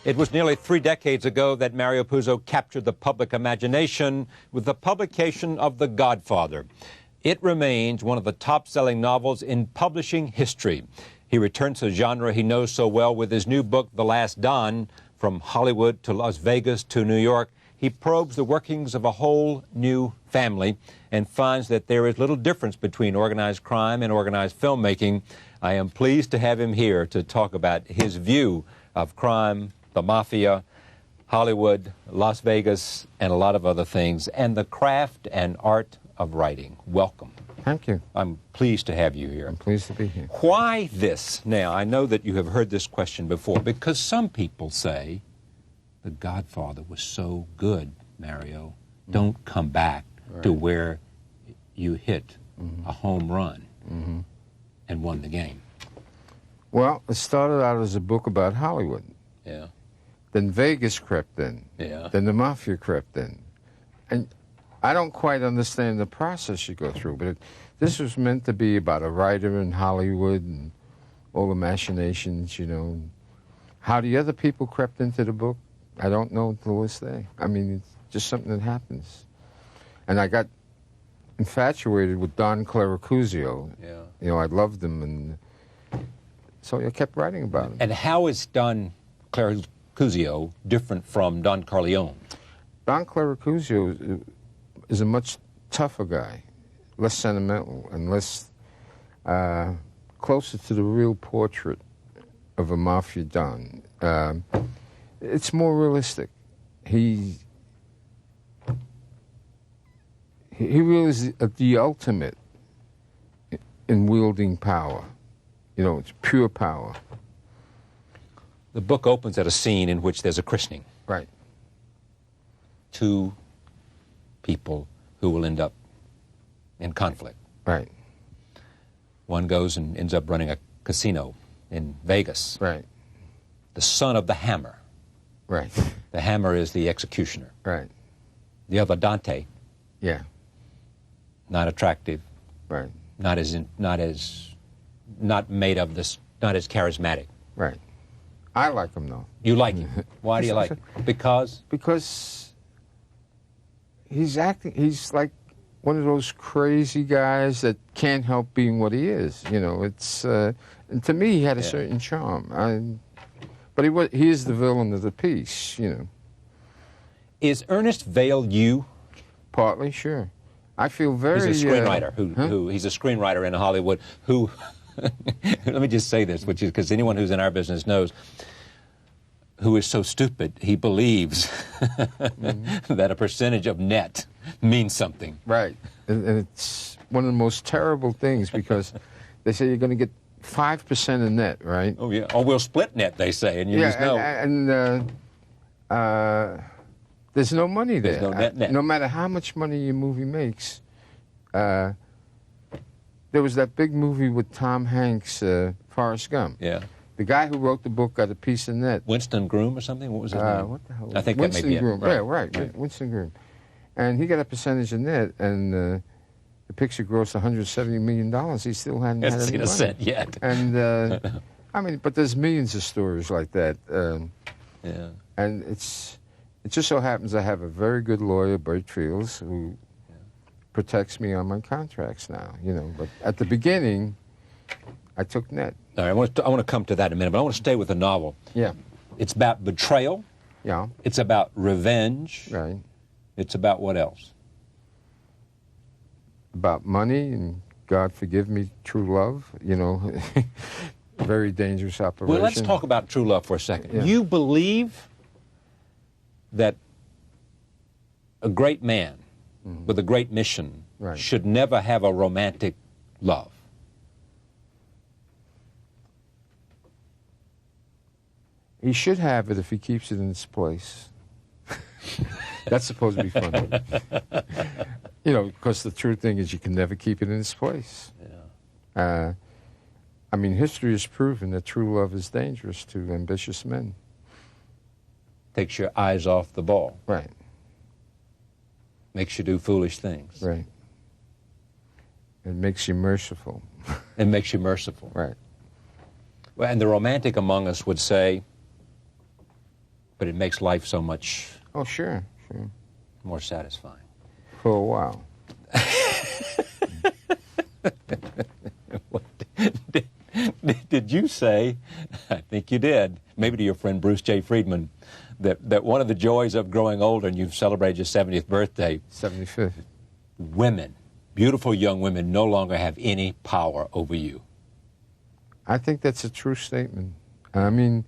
It was nearly 3 decades ago that Mario Puzo captured the public imagination with the publication of The Godfather. It remains one of the top-selling novels in publishing history. He returns to the genre he knows so well with his new book, The Last Don. From Hollywood to Las Vegas to New York, he probes the workings of a whole new family and finds that there is little difference between organized crime and organized filmmaking. I am pleased to have him here to talk about his view of crime, the mafia, Hollywood, Las Vegas, and a lot of other things, and the craft and art of writing. Welcome. Thank you. I'm pleased to have you here. I'm pleased to be here. Why this? Now, I know that you have heard this question before, because some people say, The Godfather was so good, Mario. Don't come back to where you hit a home run and won the game. Well, it started out as a book about Hollywood. Yeah. Then Vegas crept in. Yeah. Then the mafia crept in. And I don't quite understand the process you go through, but this was meant to be about a writer in Hollywood and all the machinations, you know. How the other people crept into the book, I don't know until this day. I mean, it's just something that happens. And I got infatuated with Don Claricuzio. Yeah. You know, I loved him, and so I kept writing about him. And how is Don Claricuzio different from Don Corleone? Don Claricuzio is a much tougher guy, less sentimental, and less closer to the real portrait of a mafia don. It's more realistic. He really is the ultimate in wielding power. You know, it's pure power. The book opens at a scene in which there's a christening. Right. 2 people who will end up in conflict. Right. One goes and ends up running a casino in Vegas. Right. The son of the hammer. Right. The hammer is the executioner. Right. The other, Dante, Yeah. not attractive, Right. not made of this, not as charismatic. Right. I like him, though. You like him. Why do you like him? Because? Because he's like one of those crazy guys that can't help being what he is. You know, it's, and to me, he had a certain charm. But he is the villain of the piece, you know. Is Ernest Vale you? Partly, sure. I feel very... He's a screenwriter he's a screenwriter in Hollywood who, let me just say this, which is because anyone who's in our business knows, who is so stupid, he believes that a percentage of net means something. Right. And it's one of the most terrible things because they say you're going to get 5% of net, right? Oh, yeah. Or we'll split net, they say, and you just know. And there's no money there. There's no net. No matter how much money your movie makes. There was that big movie with Tom Hanks, Forrest Gump. Yeah. The guy who wrote the book got a piece of net. Winston Groom or something? What was his name? What the hell? I think Winston that may be Groom. it. Yeah, right. Winston Groom. And he got a percentage of net, and the picture grossed $170 million. He still hadn't had any seen money. a cent yet. And, I mean, but there's millions of stories like that. Yeah. And it just so happens I have a very good lawyer, Bert Fields, who protects me on my contracts now, you know. But at the beginning, I took net. All right, I want to come to that in a minute, but I want to stay with the novel. Yeah. It's about betrayal. Yeah. It's about revenge. Right. It's about what else? About money and, God forgive me, true love, you know. Very dangerous operation. Well, let's talk about true love for a second. Yeah. You believe that a great man with a great mission should never have a romantic love. He should have it if he keeps it in its place. That's supposed to be funny. You know, because the true thing is you can never keep it in its place. Yeah. I mean, history has proven that true love is dangerous to ambitious men. Takes your eyes off the ball. Right. Makes you do foolish things. Right. It makes you merciful. It makes you merciful. Right. Well, and the romantic among us would say, but it makes life so much Oh, sure. more satisfying. For a while. Did you say, I think you did, maybe to your friend Bruce J. Friedman, that one of the joys of growing older, and you've celebrated your 70th birthday, 75th. women, beautiful young women, no longer have any power over you? I think that's a true statement. I mean,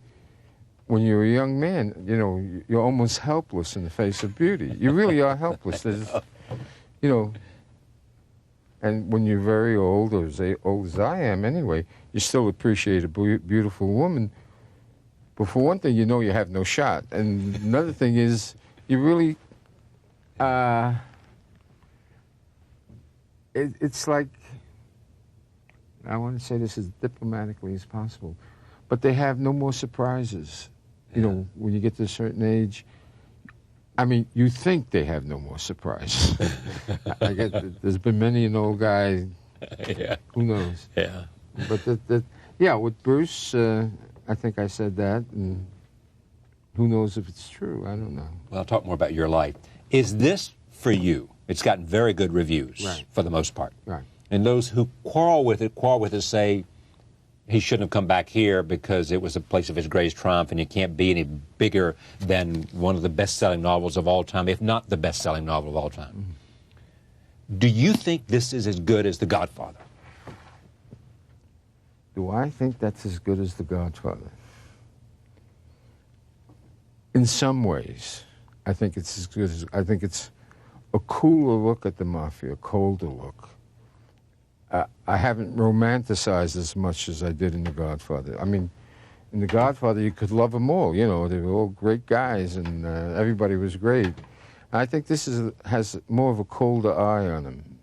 when you're a young man, you know, you're almost helpless in the face of beauty. You really are helpless. There's, you know, and when you're very old, or as old as I am anyway, you still appreciate a beautiful woman. But for one thing, you know you have no shot. And another thing is, you really, it's like, I want to say this as diplomatically as possible, but they have no more surprises. You know, when you get to a certain age, I mean, you think they have no more surprises. I get, there's been many an old guy, Yeah. who knows? Yeah. But yeah, with Bruce, I think I said that, and who knows if it's true? I don't know. Well, I'll talk more about your life. Is this for you? It's gotten very good reviews, Right. for the most part. Right. And those who quarrel with it say he shouldn't have come back here because it was a place of his greatest triumph and you can't be any bigger than one of the best-selling novels of all time, if not the best-selling novel of all time. Mm-hmm. Do you think this is as good as The Godfather? Do I think that's as good as The Godfather? In some ways, I think it's as good as, I think it's a cooler look at the mafia, a colder look. I haven't romanticized as much as I did in The Godfather. I mean, in The Godfather, you could love them all. You know, they were all great guys, and everybody was great. I think this has more of a colder eye on them.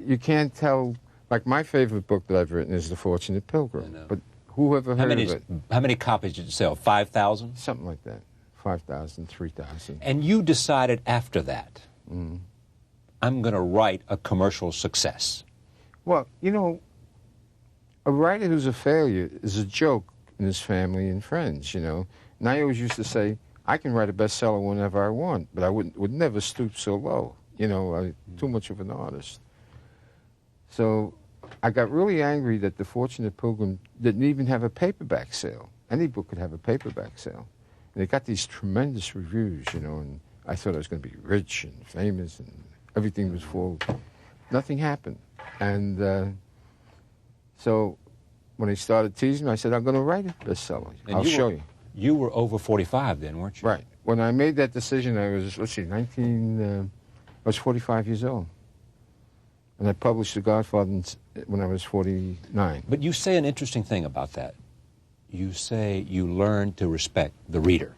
You can't tell. Like, my favorite book that I've written is The Fortunate Pilgrim. But who ever heard of it? How many copies did you sell? 5,000? Something like that. 5,000, 3,000. And you decided after that, I'm going to write a commercial success. Well, you know, a writer who's a failure is a joke in his family and friends, you know. And I always used to say, I can write a bestseller whenever I want, but I would never stoop so low. You know, I'm too much of an artist. So I got really angry that The Fortunate Pilgrim didn't even have a paperback sale. Any book could have a paperback sale. And it got these tremendous reviews, you know, and I thought I was going to be rich and famous and everything was full. Nothing happened. And so when they started teasing me, I said, I'm going to write a bestseller. I'll show you. You were over 45 then, weren't you? Right. When I made that decision, I was, let's see, I was 45 years old. And I published The Godfather when I was 49. But you say an interesting thing about that. You say you learned to respect the reader.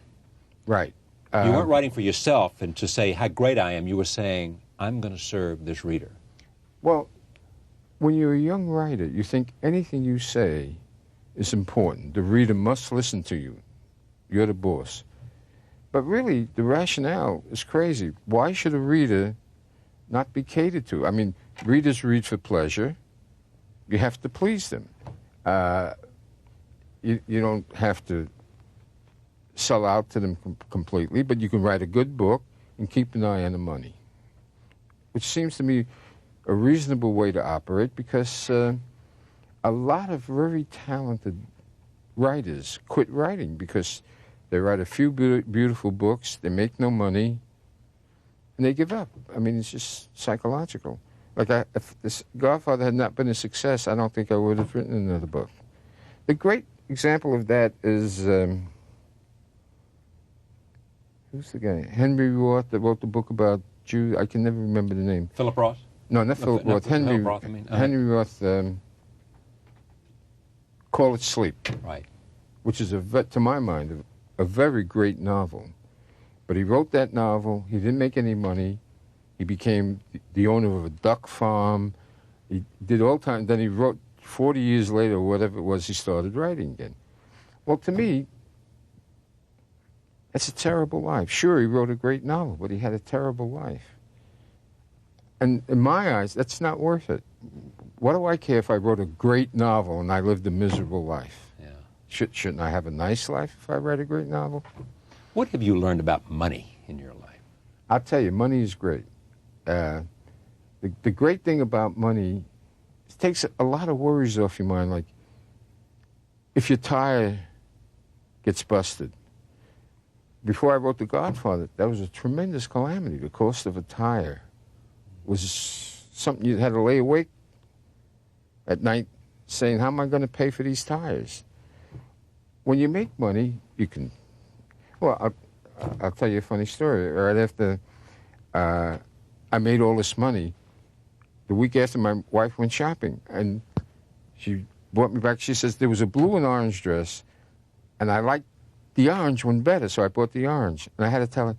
Right. You weren't writing for yourself and to say how great I am. You were saying, I'm going to serve this reader. Well, when you're a young writer, you think anything you say is important. The reader must listen to you. You're the boss. But really, the rationale is crazy. Why should a reader not be catered to? I mean, readers read for pleasure. You have to please them. You don't have to sell out to them completely, but you can write a good book and keep an eye on the money, which seems to me a reasonable way to operate, because a lot of very talented writers quit writing because they write a few beautiful books, they make no money, and they give up. I mean, it's just psychological. Like, if this Godfather had not been a success, I don't think I would have written another book. The great example of that is, who's the guy? Henry Roth, that wrote the book about Jews. I can never remember the name. Philip Roth? No, not Philip Roth. Henry Roth, I mean. Henry Roth, Call It Sleep. Right. Which is, to my mind, a very great novel. But he wrote that novel. He didn't make any money. He became the owner of a duck farm. He did all time. Then he wrote 40 years later, whatever it was, he started writing again. Well, to me, that's a terrible life. Sure, he wrote a great novel, but he had a terrible life. And in my eyes, that's not worth it. What do I care if I wrote a great novel and I lived a miserable life? Yeah. Shouldn't I have a nice life if I write a great novel? What have you learned about money in your life? I'll tell you, money is great. The great thing about money, it takes a lot of worries off your mind. Like, if your tire gets busted. Before I wrote The Godfather, that was a tremendous calamity. The cost of a tire was something you had to lay awake at night saying, how am I going to pay for these tires? When you make money, you can... Well, I'll tell you a funny story. Right after I made all this money, the week after my wife went shopping, and she brought me back. She says, there was a blue and orange dress, and I liked the orange one better, so I bought the orange. And I had to tell her,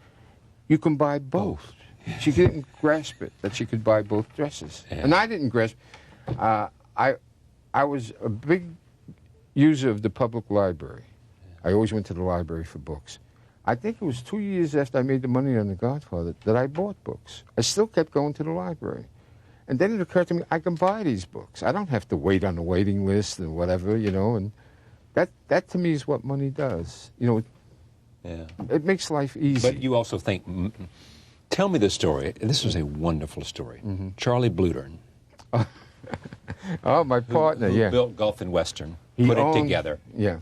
you can buy both. She didn't grasp it, that she could buy both dresses. Yeah. And I didn't grasp it. I was a big user of the public library. I always went to the library for books. I think it was 2 years after I made the money on The Godfather that I bought books. I still kept going to the library. And then it occurred to me, I can buy these books. I don't have to wait on the waiting list and whatever, you know, and that to me is what money does. You know, yeah. It makes life easy. But you also think, tell me the story. This was a wonderful story. Charlie Bludern. Oh, my partner, who built Gulf and Western, put it together. Yeah.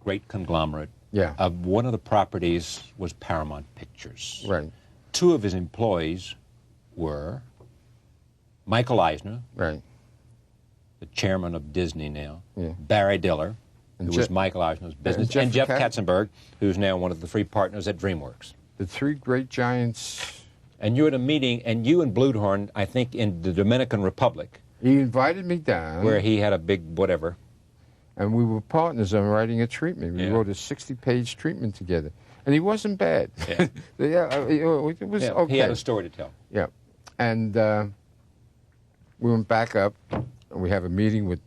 Great conglomerate. Yeah. One of the properties was Paramount Pictures. Right. Two of his employees were Michael Eisner, right, the chairman of Disney now, yeah. Barry Diller, who was Michael Eisner's business, and Jeff Katzenberg, who's now one of the three partners at DreamWorks. The three great giants. And you're at a meeting, and you and Bludern, I think, in the Dominican Republic. He invited me down. Where he had a big whatever. And we were partners on writing a treatment. We wrote a 60-page treatment together. And he wasn't bad. Yeah. It was okay. He had a story to tell. Yeah. And we went back up, and we have a meeting with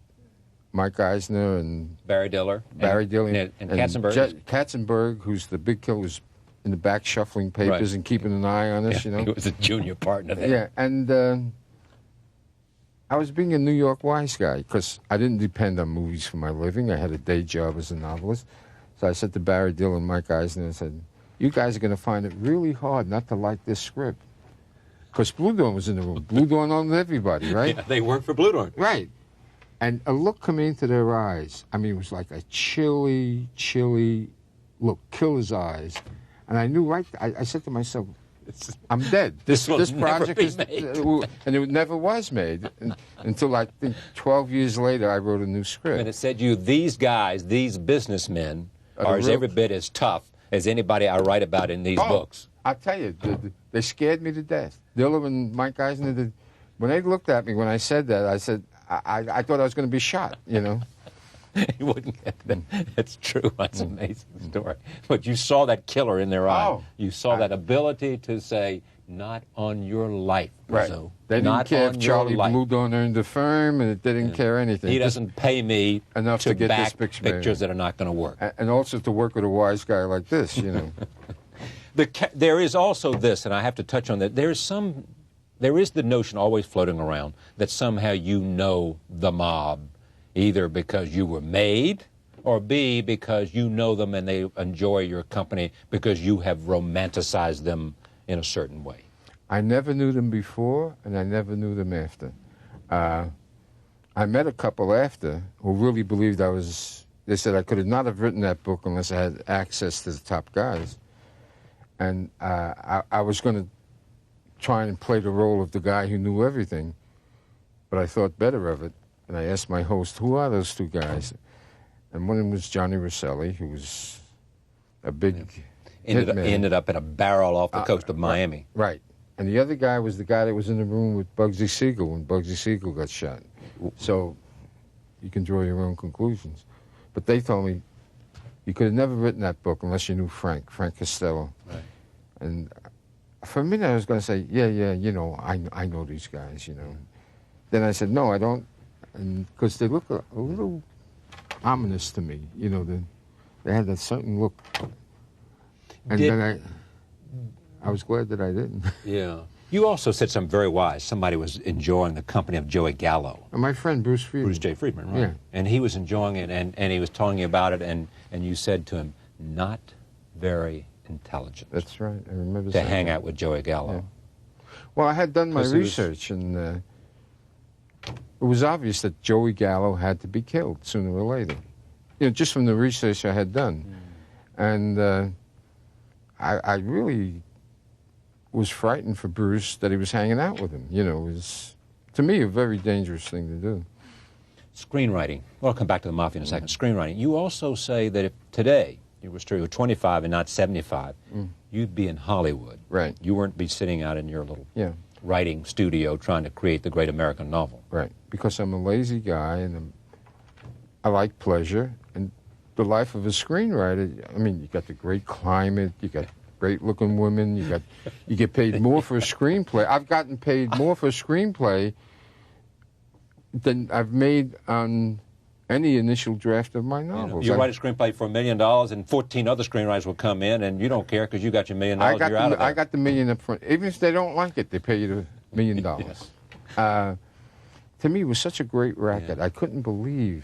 Mike Eisner and Barry Diller. And Katzenberg. Katzenberg, who's the big killer, who's in the back shuffling papers and keeping an eye on us, you know. He was a junior partner there. Yeah, and I was being a New York wise guy because I didn't depend on movies for my living. I had a day job as a novelist. So I said to Barry Diller and Mike Eisner, I said, you guys are going to find it really hard not to like this script. Because Bludern was in the room. Bludern owned everybody, right? Yeah, they worked for Bludern. Right. And a look coming into their eyes, I mean, it was like a chilly look, killer's eyes. And I knew I said to myself, I'm dead. This project is, and it never was made until I think 12 years later I wrote a new script. And it said these guys, these businnesmen, are every bit as tough as anybody I write about in these books. I'll tell you, they scared me to death. Diller and Mike Eisner, when they looked at me when I said that, I said, I thought I was going to be shot, you know. You wouldn't get that. That's true. That's an amazing story. But you saw that killer in their eye. You saw that ability to say, not on your life, right. Puzo. They didn't care if Charlie Bludern earned the firm, and it didn't care anything. He doesn't pay me enough to get back this pictures that are not going to work. And also to work with a wise guy like this, you know. There is also this, and I have to touch on that. There is the notion always floating around that somehow you know the mob, either because you were made, or B, because you know them and they enjoy your company because you have romanticized them in a certain way. I never knew them before, and I never knew them after. I met a couple after who really believed they said I could not have written that book unless I had access to the top guys. And I was going to try and play the role of the guy who knew everything, but I thought better of it. And I asked my host, who are those two guys? And one of them was Johnny Rosselli, who was a big hitman. Ended up in a barrel off the coast of Miami. Right. And the other guy was the guy that was in the room with Bugsy Siegel when Bugsy Siegel got shot. So you can draw your own conclusions. But they told me, you could have never written that book unless you knew Frank Costello. Right. And for a minute I was going to say, yeah, you know, I know these guys, you know. Then I said, no, I don't. And because they look a little ominous to me, you know, they had that certain look. And then I was glad that I didn't. Yeah. You also said something very wise. Somebody was enjoying the company of Joey Gallo. And my friend Bruce Friedman. Bruce J. Friedman, right. Yeah. And he was enjoying it, and he was telling you about it, and you said to him, not very intelligent. That's right. I remember to hang out with Joey Gallo. Yeah. Well, I had done my research, and it was obvious that Joey Gallo had to be killed sooner or later. You know, just from the research I had done. And I really was frightened for Bruce that he was hanging out with him. You know, it was, to me, a very dangerous thing to do. Screenwriting. Well, I'll come back to the Mafia in a second. Screenwriting. You also say that if today you were 25 and not 75, you'd be in Hollywood. Right. You weren't be sitting out in your little writing studio trying to create the great American novel. Right. Because I'm a lazy guy and I like pleasure. And the life of a screenwriter, I mean, you got the great climate, you got great-looking women, you get paid more for a screenplay. I've gotten paid more for a screenplay than I've made on any initial draft of my novels. You write a screenplay for $1 million, and 14 other screenwriters will come in, and you don't care because you got your $1 million. You're out of there. I got the $1 million up front. Even if they don't like it, they pay you the $1 million. Yes. To me, it was such a great racket. I couldn't believe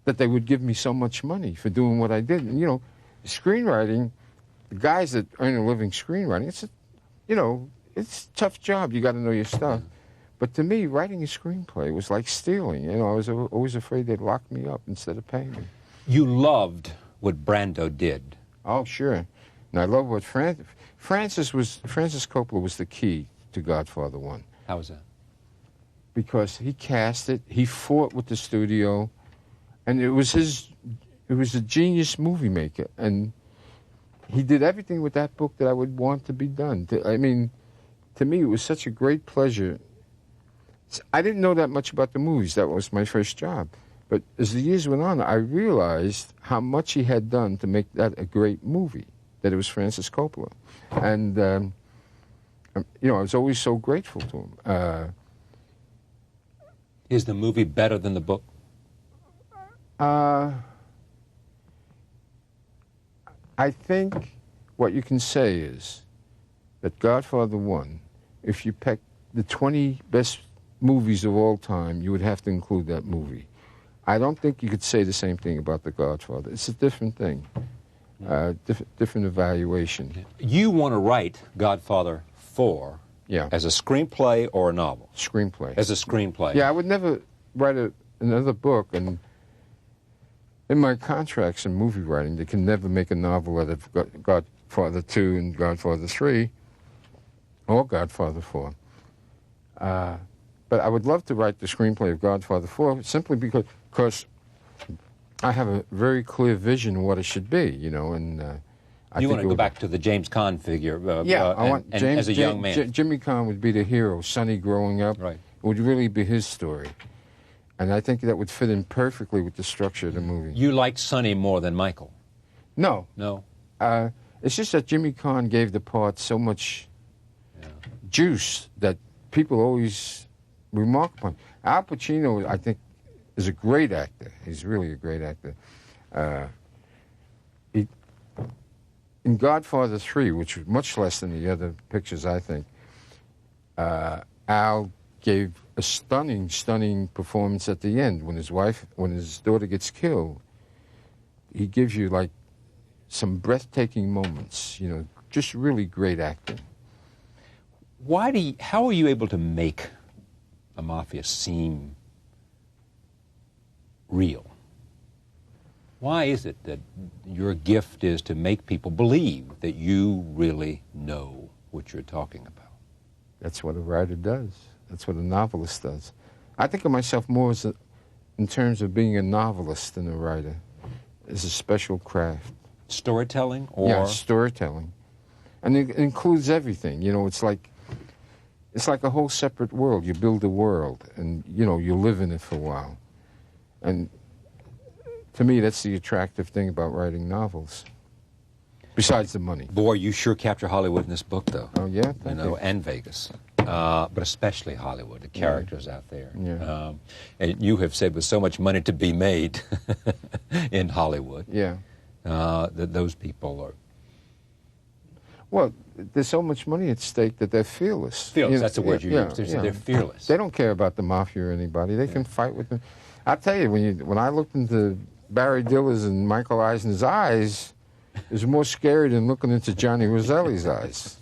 that they would give me so much money for doing what I did. And, you know, screenwriting, the guys that earn a living screenwriting, it's a tough job. You got to know your stuff. But to me, writing a screenplay was like stealing. You know, I was always afraid they'd lock me up instead of paying me. You loved what Brando did. Oh, sure. And I love what Francis Coppola was the key to Godfather 1. How was that? Because he cast it, he fought with the studio, and it was a genius movie maker, and he did everything with that book that I would want to be done. I mean, to me, it was such a great pleasure. I didn't know that much about the movies. That was my first job. But as the years went on, I realized how much he had done to make that a great movie, that it was Francis Coppola. And, you know, I was always so grateful to him. Is the movie better than the book? I think what you can say is that Godfather 1, if you pick the 20 best movies of all time, you would have to include that movie. I don't think you could say the same thing about The Godfather. It's a different thing, different evaluation. You want to write Godfather 4 as a screenplay or a novel? Screenplay. As a screenplay. Yeah, I would never write another book, and in my contracts in movie writing, they can never make a novel out of Godfather 2 and Godfather 3 or Godfather 4. But I would love to write the screenplay of Godfather 4 simply because I have a very clear vision of what it should be, you know, and you want to go back to the James Caan figure. I want James, as a young man. Jimmy Caan would be the hero, Sonny growing up. Right. It would really be his story. And I think that would fit in perfectly with the structure of the movie. You liked Sonny more than Michael? No. No? It's just that Jimmy Caan gave the part so much juice that people always remark upon. Al Pacino, I think, is a great actor. He's really a great actor. In Godfather 3, which was much less than the other pictures, I think, Al gave a stunning, stunning performance at the end when his daughter gets killed. He gives you like some breathtaking moments, you know, just really great acting. How are you able to make a mafia seem real? Why is it that your gift is to make people believe that you really know what you're talking about? That's what a writer does. That's what a novelist does. I think of myself more in terms of being a novelist than a writer. It's a special craft. Storytelling? Or? Yeah, storytelling. And it includes everything. You know, it's like a whole separate world. You build a world, and, you know, you live in it for a while. And to me, that's the attractive thing about writing novels, besides the money. Boy, you sure capture Hollywood in this book, though. Oh, yeah? Thank you. And Vegas. But especially Hollywood, the characters out there. Yeah. And you have said with so much money to be made in Hollywood, that those people are... Well, there's so much money at stake that they're fearless. Fearless, that's the word you used. They're fearless. They don't care about the mafia or anybody. They can fight with them. I'll tell you, when I looked into Barry Diller's and Michael Eisner's eyes, is more scary than looking into Johnny Roselli's eyes.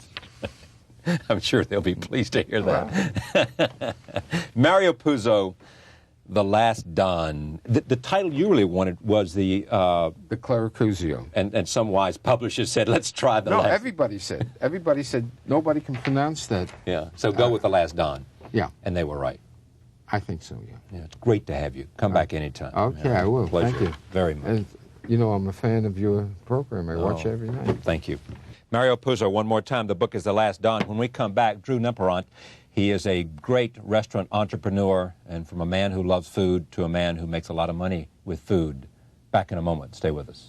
I'm sure they'll be pleased to hear that. Mario Puzo, The Last Don. The title you really wanted was the Claricuzio. And some wise publisher said, let's try the last. No, everybody said nobody can pronounce that. Yeah, so go with The Last Don. Yeah. And they were right. I think so, yeah. Yeah, it's great to have you. Come back anytime. Okay, Yeah, I will. Pleasure. Thank you. Very much. And, you know, I'm a fan of your program. I watch every night. Thank you. Mario Puzo, one more time. The book is The Last Don. When we come back, Drew Nemperant, he is a great restaurant entrepreneur, and from a man who loves food to a man who makes a lot of money with food. Back in a moment. Stay with us.